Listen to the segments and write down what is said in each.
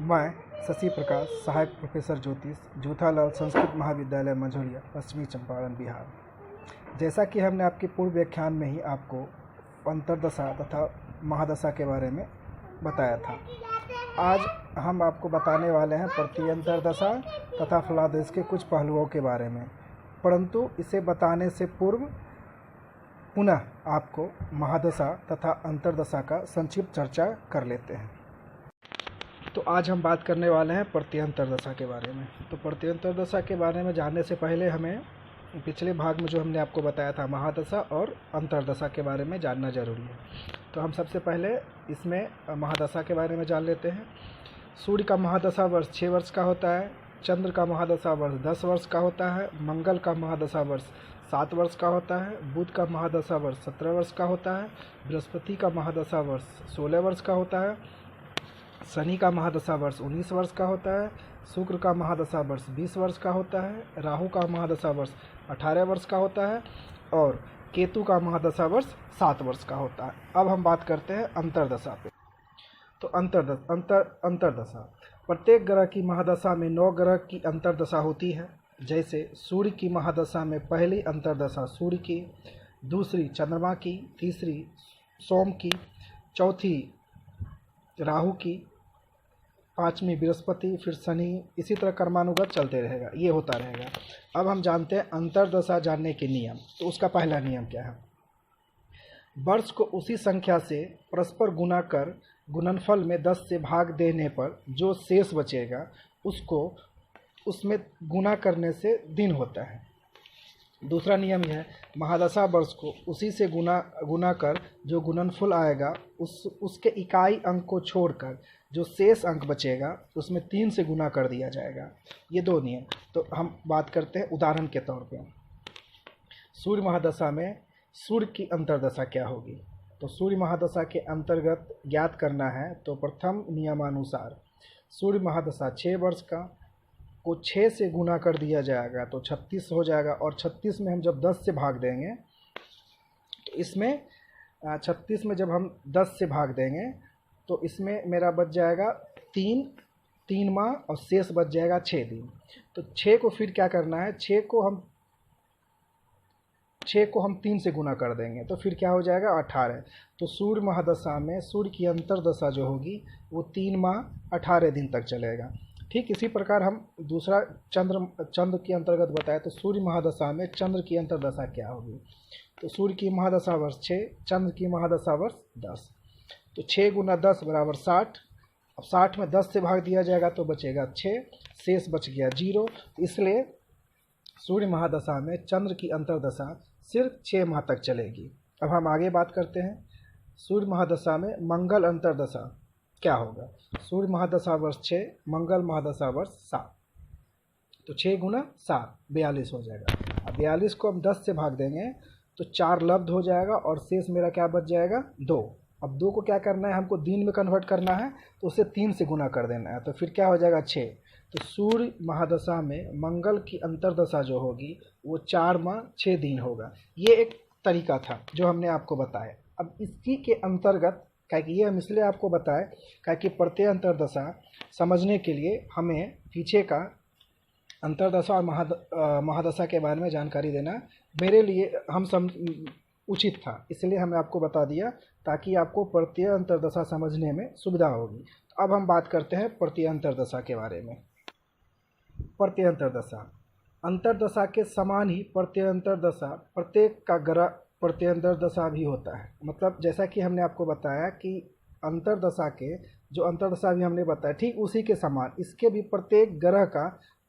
मैं शशि प्रकाश, सहायक प्रोफेसर ज्योतिष, जूथालाल संस्कृत महाविद्यालय मंझौलिया, पश्चिमी चंपारण, बिहार। जैसा कि हमने आपके पूर्व व्याख्यान में ही आपको अंतर्दशा तथा महादशा के बारे में बताया था, आज हम आपको बताने वाले हैं प्रत्यंतरदशा तथा फलादेश के कुछ पहलुओं के बारे में। परंतु इसे बताने से पूर्व पुनः आपको महादशा तथा अंतर्दशा का संक्षिप्त चर्चा कर लेते हैं। तो आज हम बात करने वाले हैं प्रत्यंतरदशा के बारे में। तो प्रत्यंतरदशा के बारे में जानने से पहले हमें पिछले भाग में जो हमने आपको बताया था महादशा और अंतर्दशा के बारे में जानना जरूरी है। तो हम सबसे पहले इसमें महादशा के बारे में जान लेते हैं। सूर्य का महादशा वर्ष 6 वर्ष का होता है, चंद्र का महादशा वर्ष 10 वर्ष का होता है, मंगल का महादशा वर्ष 7 वर्ष का होता है, बुध का महादशा वर्ष 17 वर्ष का होता है, बृहस्पति का महादशा वर्ष 16 वर्ष का होता है, शनि का महादशा वर्ष 19 वर्ष का होता है, शुक्र का महादशा वर्ष 20 वर्ष का होता है, राहु का महादशा वर्ष 18 वर्ष का होता है और केतु का महादशा वर्ष 7 वर्ष का होता है। अब हम बात करते हैं अंतर्दशा पे। तो अंतर्दशा प्रत्येक ग्रह की महादशा में 9 ग्रह की अंतर्दशा होती है। जैसे सूर्य की महादशा में पहली अंतर्दशा सूर्य की, दूसरी चंद्रमा की, तीसरी सोम की, चौथी राहु की, पाँचवीं बृहस्पति, फिर शनि, इसी तरह क्रमानुगत चलते रहेगा, ये होता रहेगा। अब हम जानते हैं अंतर्दशा जानने के नियम। तो उसका पहला नियम क्या है? वर्ष को उसी संख्या से परस्पर गुना कर गुणनफल में 10 से भाग देने पर जो शेष बचेगा उसको उसमें गुना करने से दिन होता है। दूसरा नियम यह है, महादशा वर्ष को उसी से गुना कर जो गुणनफल आएगा उसके इकाई अंक को छोड़कर जो शेष अंक बचेगा उसमें 3 से गुना कर दिया जाएगा। ये 2 नियम। तो हम बात करते हैं उदाहरण के तौर पे। सूर्य महादशा में सूर्य की अंतर्दशा क्या होगी? तो सूर्य महादशा के अंतर्गत ज्ञात करना है तो प्रथम नियमानुसार सूर्य महादशा 6 वर्ष का को 6 से गुना कर दिया जाएगा तो 36 हो जाएगा, और 36 में हम जब 10 से भाग देंगे तो इसमें 36 में जब हम 10 से भाग देंगे तो इसमें मेरा बच जाएगा 3 माह और शेष बच जाएगा 6 दिन। तो 6 को फिर क्या करना है, 6 को हम 3 से गुना कर देंगे तो फिर क्या हो जाएगा 18। तो सूर्य महादशा में सूर्य की अंतर्दशा जो होगी वो 3 माह 18 दिन तक चलेगा। ठीक इसी प्रकार हम दूसरा चंद्र की अंतर्गत बताए तो सूर्य महादशा में चंद्र की अंतर्दशा क्या होगी? तो सूर्य की महादशा वर्ष 6, चंद्र की महादशा वर्ष 10। तो 6 गुना 10 बराबर 60। अब 60 में 10 से भाग दिया जाएगा तो बचेगा 6, शेष बच गया 0। इसलिए सूर्य महादशा में चंद्र की अंतर्दशा सिर्फ 6 माह तक चलेगी। अब हम आगे बात करते हैं सूर्य महादशा में मंगल अंतर्दशा क्या होगा? सूर्य महादशा वर्ष 6, मंगल महादशा वर्ष 7। तो 6 गुना 7 42 हो जाएगा। अब 42 को हम 10 से भाग देंगे तो 4 लब्ध हो जाएगा और शेष मेरा क्या बच जाएगा 2। अब 2 को क्या करना है, हमको दिन में कन्वर्ट करना है तो उसे 3 से गुना कर देना है तो फिर क्या हो जाएगा 6। तो सूर्य महादशा में मंगल की अंतर्दशा जो होगी वो 4 माह 6 दिन होगा। ये एक तरीका था जो हमने आपको बताया। अब इसी के अंतर्गत क्योंकि ये हम इसलिए आपको बताएं क्योंकि प्रत्यय अंतर्दशा समझने के लिए हमें पीछे का अंतर्दशा और महादशा के बारे में जानकारी देना मेरे लिए उचित था, इसलिए हमने आपको बता दिया ताकि आपको प्रत्यय अंतर्दशा समझने में सुविधा होगी। तो अब हम बात करते हैं प्रत्यय अंतर्दशा के बारे में। प्रत्यय अंतर्दशा के समान ही प्रत्यय अंतर्दशा प्रत्येक का ग्रह प्रत्यय अंतर्दशा भी होता है। मतलब जैसा कि हमने आपको बताया कि अंतर्दशा के जो अंतर्दशा भी हमने बताया ठीक उसी के समान इसके भी प्रत्येक ग्रह का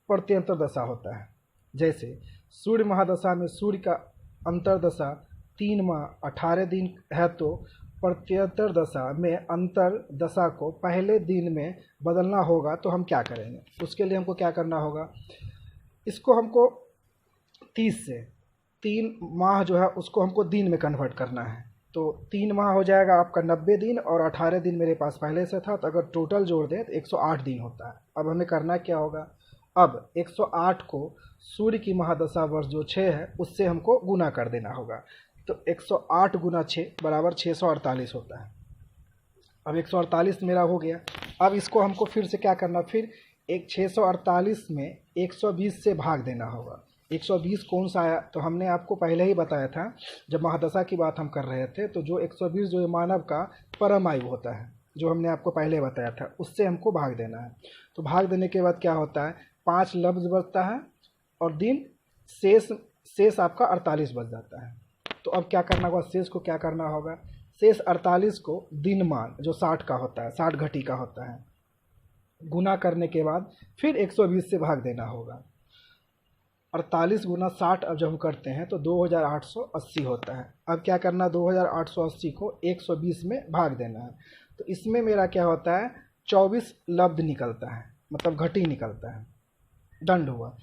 प्रत्यय अंतर्दशा होता है। जैसे सूर्य महादशा में सूर्य का अंतर्दशा 3 माह 18 दिन है तो प्रत्यंतरदशा में अंतर्दशा को पहले दिन में बदलना होगा तो हम क्या करेंगे? उसके लिए हमको क्या करना होगा, इसको हमको 30 से 3 माह जो है उसको हमको दिन में कन्वर्ट करना है। तो 3 माह हो जाएगा आपका 90 दिन और 18 दिन मेरे पास पहले से था तो अगर टोटल जोड़ दें तो 108 दिन होता है। अब हमें करना क्या होगा, अब 108 को सूर्य की महादशा वर्ष जो 6 है उससे हमको गुना कर देना होगा। तो 108 गुना 6 बराबर 648 होता है। अब 148 मेरा हो गया। अब इसको हमको फिर से क्या करना, फिर एक 648 में 120 से भाग देना होगा। 120 कौन सा आया, तो हमने आपको पहले ही बताया था जब महादशा की बात हम कर रहे थे, तो जो 120 जो मानव का परम आयु होता है, जो हमने आपको पहले बताया था, उससे हमको भाग देना है। तो भाग देने के बाद क्या होता है, 5 लफ्ज़ बचता है और दिन शेष आपका 48 बच जाता है। तो अब क्या करना होगा, शेष को क्या करना होगा, शेष 48 को दिन मान जो 60 का होता है, 60 घटी का होता है, गुना करने के बाद फिर 120 से भाग देना होगा। 48 गुना 60 अब जब हम करते हैं तो 2880 होता है। अब क्या करना, 2880 को 120 में भाग देना है। तो इसमें मेरा क्या होता है, 24 लब्ध निकलता है, मतलब घटी निकलता है, दंड हुआ।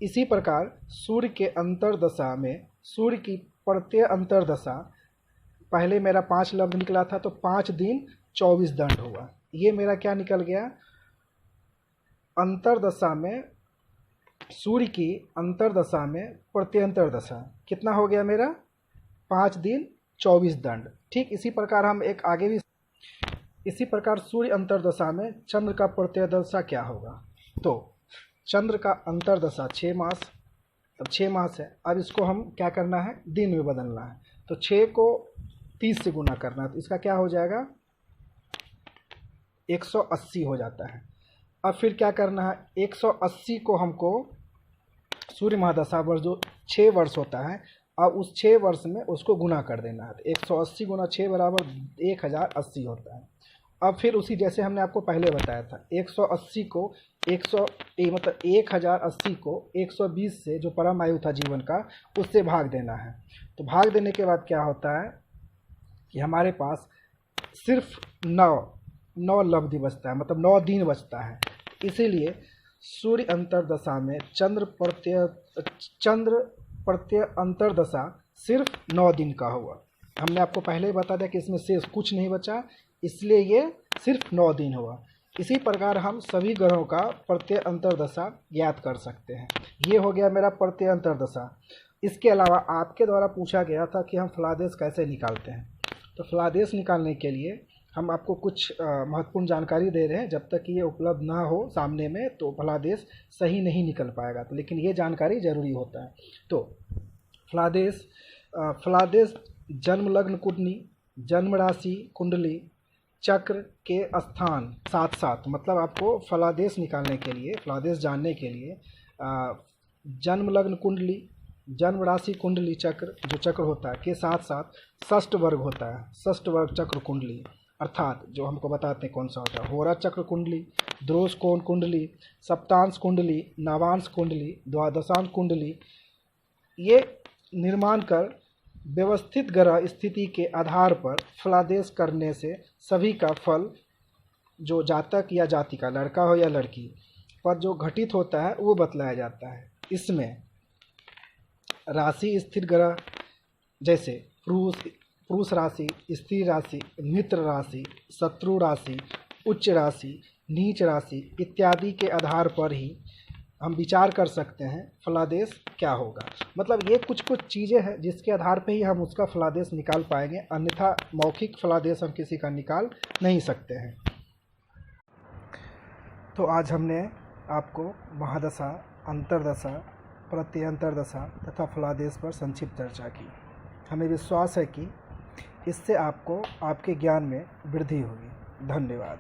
इसी प्रकार सूर्य के अंतर्दशा में, सूर्य की प्रत्यय अंतर्दशा, पहले मेरा 5 लब्ध निकला था तो 5 दिन 24 दंड हुआ। ये मेरा क्या निकल गया, अंतर्दशा में, सूर्य की अंतर्दशा में प्रत्यय अंतर्दशा कितना हो गया मेरा, 5 दिन 24 दंड। ठीक इसी प्रकार हम एक आगे भी, इसी प्रकार सूर्य अंतर्दशा में चंद्र का प्रत्यय दशा क्या होगा, तो चंद्र का अंतर्दशा 6 मास, अब 6 मास है। अब इसको हम क्या करना है, दिन में बदलना है। तो 6 को 30 से गुना करना है, तो इसका क्या हो जाएगा, 180 हो जाता है। अब फिर क्या करना है, 180 को हमको सूर्य महादशा वर्ष जो 6 वर्ष होता है, अब उस 6 वर्ष में उसको गुना कर देना है। तो 180 गुना 6 बराबर 1080 होता है। अब फिर उसी जैसे हमने आपको पहले बताया था, 180 को मतलब 1080 को 120 से जो परम आयु था जीवन का, उससे भाग देना है। तो भाग देने के बाद क्या होता है कि हमारे पास सिर्फ 9 लब्धि बचता है, मतलब 9 दिन बचता है। इसीलिए सूर्य अंतर्दशा में चंद्र प्रत्यय अंतर्दशा सिर्फ 9 दिन का हुआ। हमने आपको पहले ही बता दिया कि इसमें शेष कुछ नहीं बचा, इसलिए ये सिर्फ 9 दिन हुआ। इसी प्रकार हम सभी ग्रहों का प्रत्यय अंतर्दशा ज्ञात कर सकते हैं। ये हो गया मेरा प्रत्यय अंतर्दशा। इसके अलावा आपके द्वारा पूछा गया था कि हम फलादेश कैसे निकालते हैं। तो फलादेश निकालने के लिए हम आपको कुछ महत्वपूर्ण जानकारी दे रहे हैं। जब तक ये उपलब्ध ना हो सामने में तो फलादेश सही नहीं निकल पाएगा, तो लेकिन ये जानकारी ज़रूरी होता है। तो फलादेश जन्म लग्न कुंडली, जन्म राशि कुंडली, चक्र के स्थान साथ साथ, मतलब आपको फलादेश निकालने के लिए, फलादेश जानने के लिए जन्म लग्न कुंडली, जन्म राशि कुंडली, चक्र जो चक्र होता है के साथ साथ षष्ठ वर्ग होता है, षष्ठ वर्ग चक्र कुंडली, अर्थात जो हमको बताते हैं कौन सा होता है, होरा चक्र कुंडली, द्रोष कोण कुंडली, सप्तांश कुंडली, नवांश कुंडली, द्वादशांश कुंडली, ये निर्माण कर व्यवस्थित ग्रह स्थिति के आधार पर फलादेश करने से सभी का फल जो जातक या जातिका, लड़का हो या लड़की, पर जो घटित होता है वो बतलाया जाता है। इसमें राशि स्थिर ग्रह जैसे पुरुष राशि, स्त्री राशि, मित्र राशि, शत्रु राशि, उच्च राशि, नीच राशि इत्यादि के आधार पर ही हम विचार कर सकते हैं फलादेश क्या होगा। मतलब ये कुछ चीज़ें हैं जिसके आधार पे ही हम उसका फलादेश निकाल पाएंगे, अन्यथा मौखिक फलादेश हम किसी का निकाल नहीं सकते हैं। तो आज हमने आपको महादशा, अंतर्दशा, प्रत्यय अंतर्दशा तथा फलादेश पर संक्षिप्त चर्चा की। हमें विश्वास है कि इससे आपको आपके ज्ञान में वृद्धि होगी। धन्यवाद।